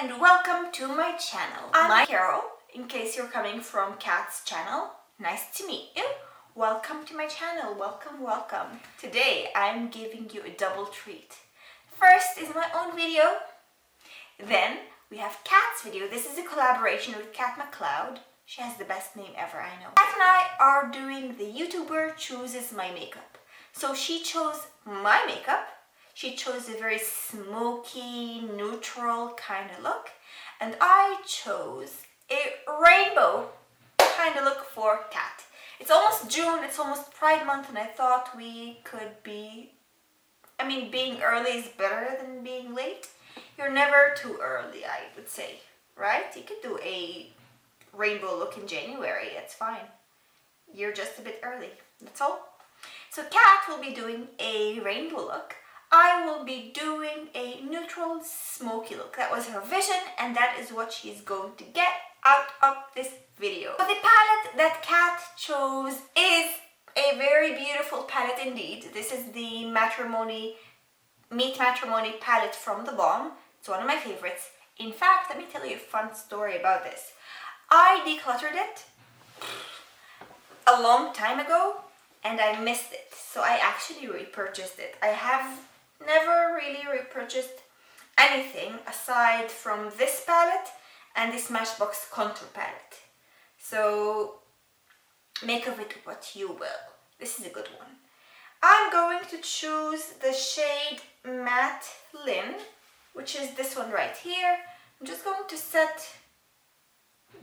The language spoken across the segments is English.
and welcome to my channel. I'm Carol, in case you're coming from Kat's channel. Nice to meet you. Welcome to my channel. Welcome. Today I'm giving you a double treat. First is my own video. Then we have Kat's video. This is a collaboration with McCloud. She has the best name ever, I know. Kat and I are doing the YouTuber chooses my makeup. So she chose my makeup. She chose a very smoky, neutral kind of look. And I chose a rainbow kind of look for Kat. It's almost June, it's almost Pride Month, and I thought we could be... being early is better than being late. You're never too early, I would say, right? You could do a rainbow look in January, it's fine. You're just a bit early, that's all. So Kat will be doing a rainbow look. I will be doing a neutral, smoky look. That was her vision, and that is what she's going to get out of this video. So the palette that Kat chose is a very beautiful palette indeed. This is the Meet Matrimony palette from The Balm. It's one of my favorites. In fact, let me tell you a fun story about this. I decluttered it a long time ago, and I missed it. So I actually repurchased it. I have never really repurchased anything aside from this palette and the Smashbox contour palette. So make of it what you will. This is a good one. I'm going to choose the shade Matte Lin, which is this one right here. I'm just going to set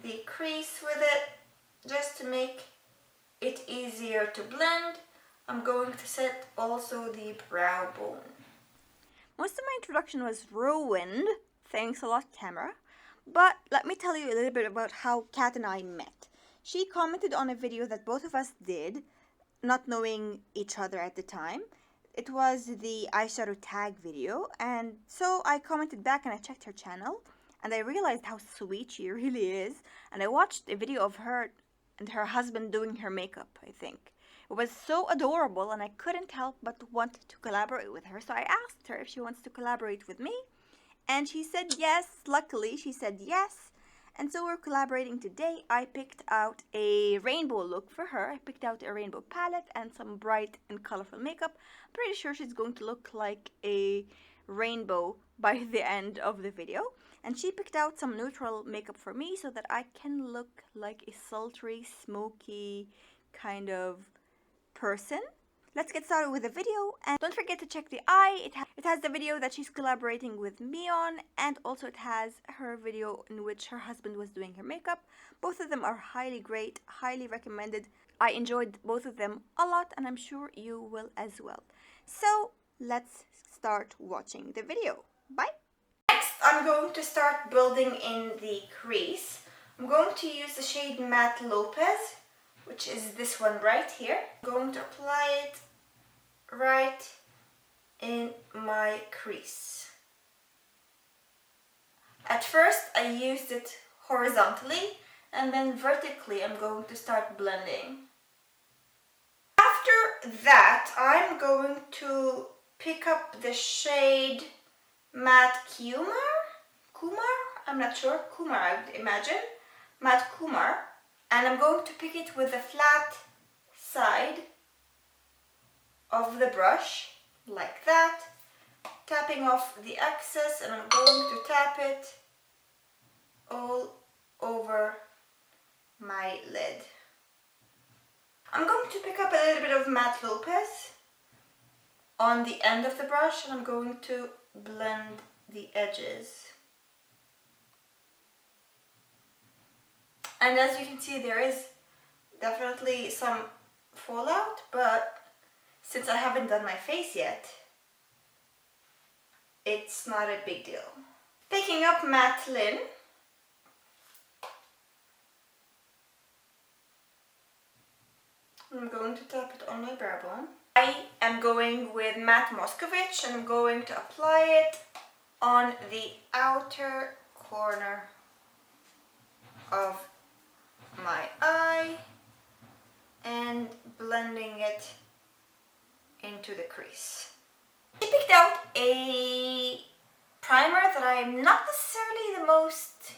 the crease with it just to make it easier to blend. I'm going to set also the brow bone. Most of my introduction was ruined, thanks a lot camera, but let me tell you a little bit about how Kat and I met. She commented on a video that both of us did, not knowing each other at the time. It was the eyeshadow tag video, and so I commented back and I checked her channel, and I realized how sweet she really is, and I watched a video of her and her husband doing her makeup, I think. It was so adorable, and I couldn't help but want to collaborate with her. So I asked her if she wants to collaborate with me, and she said yes. Luckily, she said yes. And so we're collaborating today. I picked out a rainbow look for her. I picked out a rainbow palette and some bright and colorful makeup. I'm pretty sure she's going to look like a rainbow by the end of the video. And she picked out some neutral makeup for me so that I can look like a sultry, smoky kind of person. Let's get started with the video, and don't forget to check the eye. It has the video that she's collaborating with me on, and also it has her video in which her husband was doing her makeup. Both of them are highly great, highly recommended. I enjoyed both of them a lot, and I'm sure you will as well. So let's start watching the video. Bye. Next, I'm going to start building in the crease. I'm going to use the shade Matte Lopez, which is this one right here. I'm going to apply it right in my crease. At first I used it horizontally, and then vertically I'm going to start blending. After that, I'm going to pick up the shade Matte Kumar? I'm not sure. Kumar, I would imagine. Matte Kumar. And I'm going to pick it with the flat side of the brush, like that, tapping off the excess, and I'm going to tap it all over my lid. I'm going to pick up a little bit of Matte Lopez on the end of the brush, and I'm going to blend the edges. And as you can see, there is definitely some fallout, but since I haven't done my face yet, it's not a big deal. Picking up Matte Lin, I'm going to tap it on my brow bone. I am going with Matte Moscovich, and I'm going to apply it on the outer corner of my eye and blending it into the crease. I picked out a primer that I'm not necessarily the most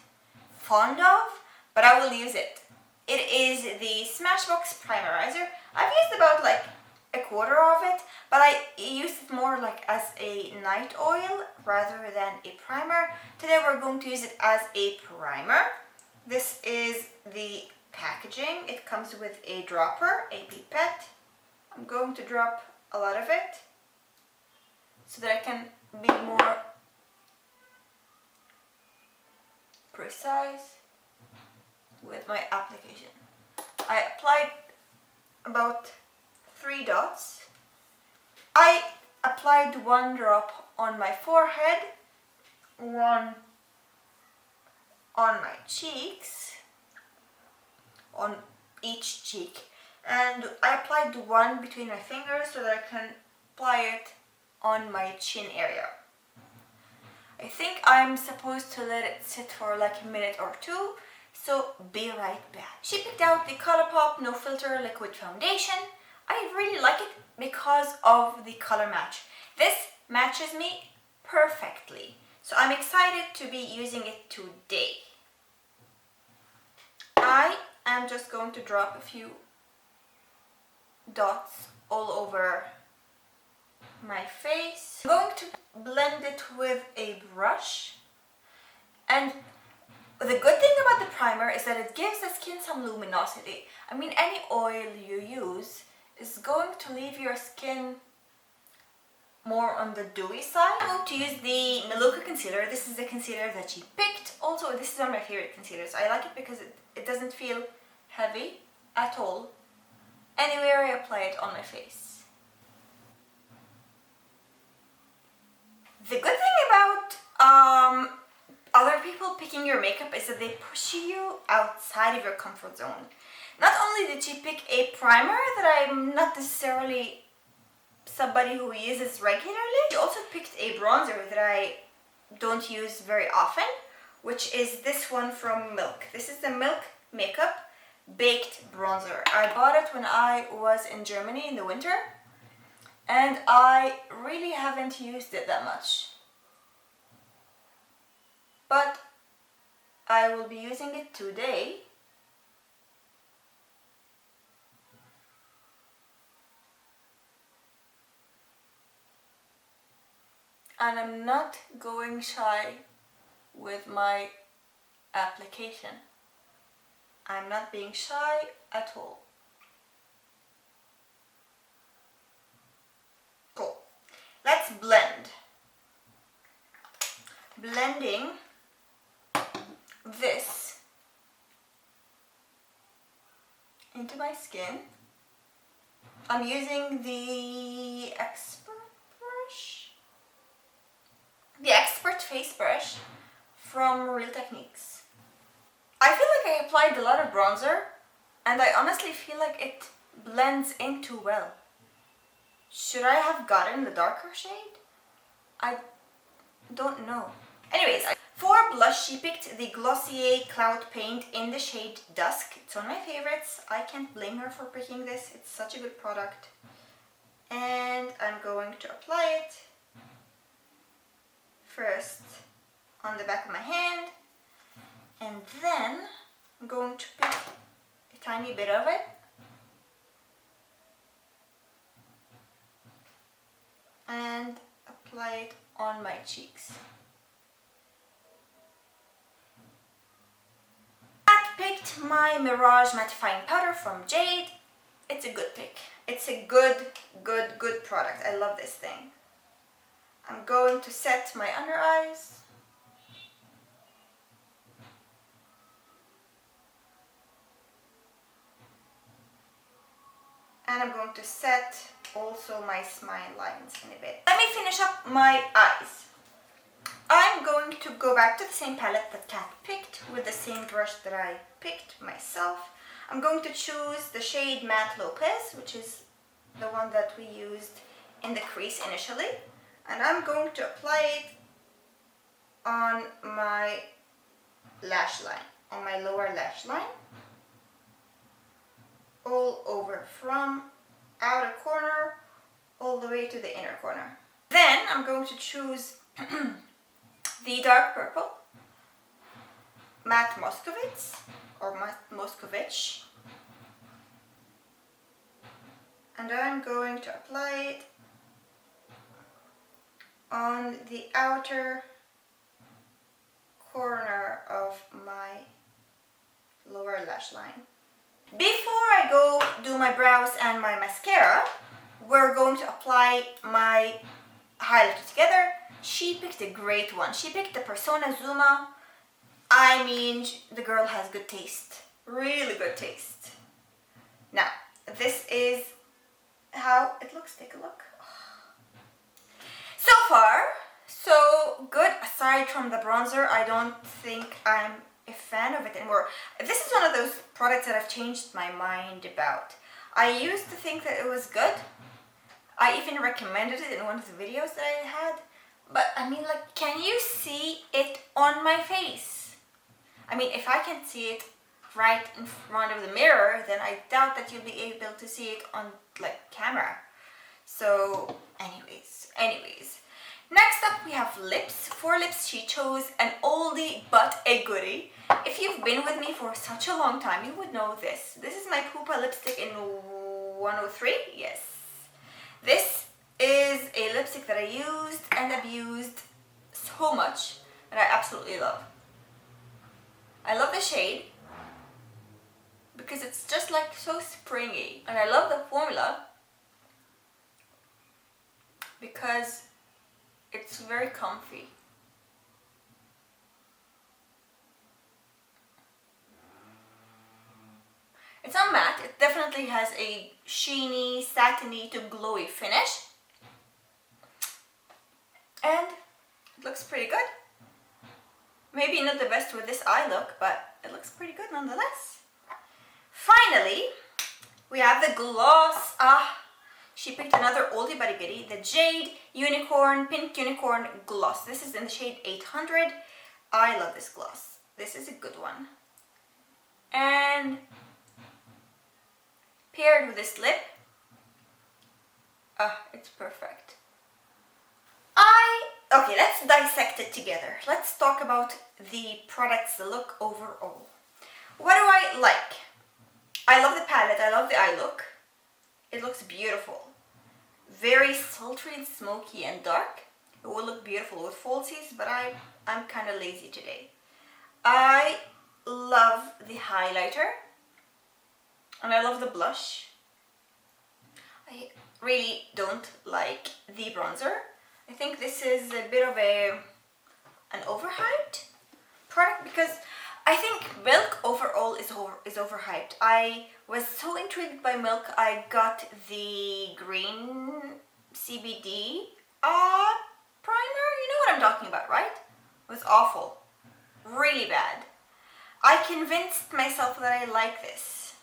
fond of, but I will use it. It is the Smashbox Primerizer. I've used about like a quarter of it, but I use it more like as a night oil rather than a primer. Today we're going to use it as a primer. This is the packaging. It comes with a dropper, a pipette. I'm going to drop a lot of it so that I can be more precise with my application. I applied about 3 dots. I applied 1 drop on my forehead, 1 on my cheeks, on each cheek, and I applied 1 between my fingers so that I can apply it on my chin area. I think I'm supposed to let it sit for like a minute or 2, so be right back. She picked out the Collab No Filter Liquid Foundation. I really like it because of the color match. This matches me perfectly, so I'm excited to be using it today. I am just going to drop a few dots all over my face. I'm going to blend it with a brush, and the good thing about the primer is that it gives the skin some luminosity. I mean, any oil you use is going to leave your skin more on the dewy side. I'm going to use the Meluka concealer. This is the concealer that she picked. Also, this is one of my favorite concealers. I like it because it doesn't feel heavy at all anywhere I apply it on my face. The good thing about other people picking your makeup is that they push you outside of your comfort zone. Not only did she pick a primer that I'm not necessarily somebody who uses regularly, she also picked a bronzer that I don't use very often, which is this one from Milk. This is the Milk Makeup Baked Bronzer. I bought it when I was in Germany in the winter, and I really haven't used it that much. But I will be using it today. And I'm not going shy with my application. I'm not being shy at all. Cool. Let's blend. Blending this into my skin. I'm using the Expert face brush from Real Techniques. I feel like I applied a lot of bronzer, and I honestly feel like it blends in too well. Should I have gotten the darker shade? I don't know. Anyways, for blush, she picked the Glossier Cloud Paint in the shade Dusk. It's one of my favorites. I can't blame her for picking this. It's such a good product. And I'm going to apply it first on the back of my hand, and then I'm going to pick a tiny bit of it and apply it on my cheeks. I picked my Mirage Mattifying Powder from Jade. It's a good pick. It's a good product. I love this thing. I'm going to set my under eyes. And I'm going to set also my smile lines in a bit. Let me finish up my eyes. I'm going to go back to the same palette that Kat picked with the same brush that I picked myself. I'm going to choose the shade Matte Lopez, which is the one that we used in the crease initially. And I'm going to apply it on my lash line, on my lower lash line. All over from outer corner all the way to the inner corner. Then I'm going to choose the dark purple, matte Moscovitz, or Moscovich. And I'm going to apply it on the outer corner of my lower lash line. Before I go do my brows and my mascara, we're going to apply my highlighter together. She picked a great one. She picked the Persona Zuma. I mean, the girl has good taste. Really good taste. Now, this is how it looks. Take a look. So far, so good. Aside from the bronzer, I don't think I'm a fan of it anymore. This is one of those products that I've changed my mind about. I used to think that it was good. I even recommended it in one of the videos that I had. But I mean, like, can you see it on my face? I mean, if I can see it right in front of the mirror, then I doubt that you'll be able to see it on, like, camera. So, anyways. Next up, we have lips. For lips, she chose an oldie but a goodie. If you've been with me for such a long time, you would know this. This is my Pupa lipstick in 103. Yes. This is a lipstick that I used and abused so much, and I absolutely love. I love the shade because it's just like so springy, and I love the formula because it's very comfy. It's not matte. It definitely has a sheeny, satiny to glowy finish. And it looks pretty good. Maybe not the best with this eye look, but it looks pretty good nonetheless. Finally, we have the gloss. She picked another oldie but a goodie, the Jade Unicorn, Pink Unicorn Gloss. This is in the shade 800. I love this gloss. This is a good one. And paired with this lip, it's perfect. Okay, let's dissect it together. Let's talk about the product's look overall. What do I like? I love the palette, I love the eye look. It looks beautiful. Very sultry and smoky and dark. It will look beautiful with falsies, but I'm kind of lazy today. I love the highlighter. And I love the blush. I really don't like the bronzer. I think this is a bit of an overhyped product because I think Milk overall is overhyped. I was so intrigued by Milk, I got the green CBD primer. You know what I'm talking about, right? It was awful. Really bad. I convinced myself that I like this.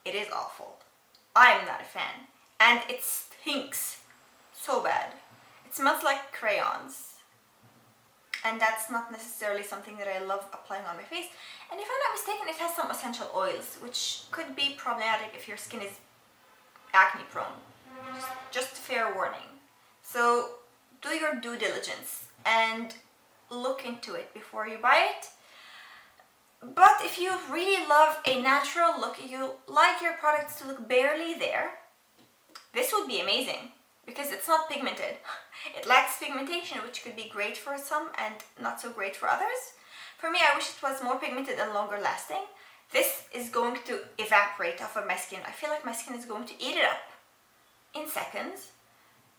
It is awful. I'm not a fan. And it stinks so bad. It smells like crayons. And that's not necessarily something that I love applying on my face. And if I'm not mistaken, it has some essential oils, which could be problematic if your skin is acne prone. Just fair warning. So do your due diligence and look into it before you buy it. But if you really love a natural look, you like your products to look barely there, this would be amazing because it's not pigmented. It lacks pigmentation, which could be great for some and not so great for others. For me, I wish it was more pigmented and longer lasting. This is going to evaporate off of my skin. I feel like my skin is going to eat it up in seconds.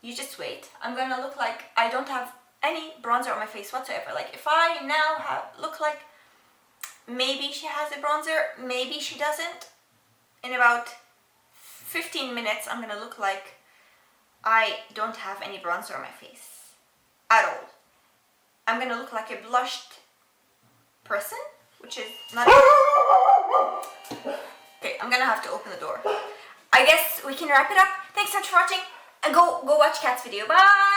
You just wait. I'm gonna look like I don't have any bronzer on my face whatsoever. Like if I now look like maybe she has a bronzer, maybe she doesn't. In about 15 minutes, I'm gonna look like I don't have any bronzer on my face at all. I'm gonna look like a blushed person, which is not. Okay, I'm gonna have to open the door. I guess we can wrap it up. Thanks so much for watching, and go watch Kat's video. Bye.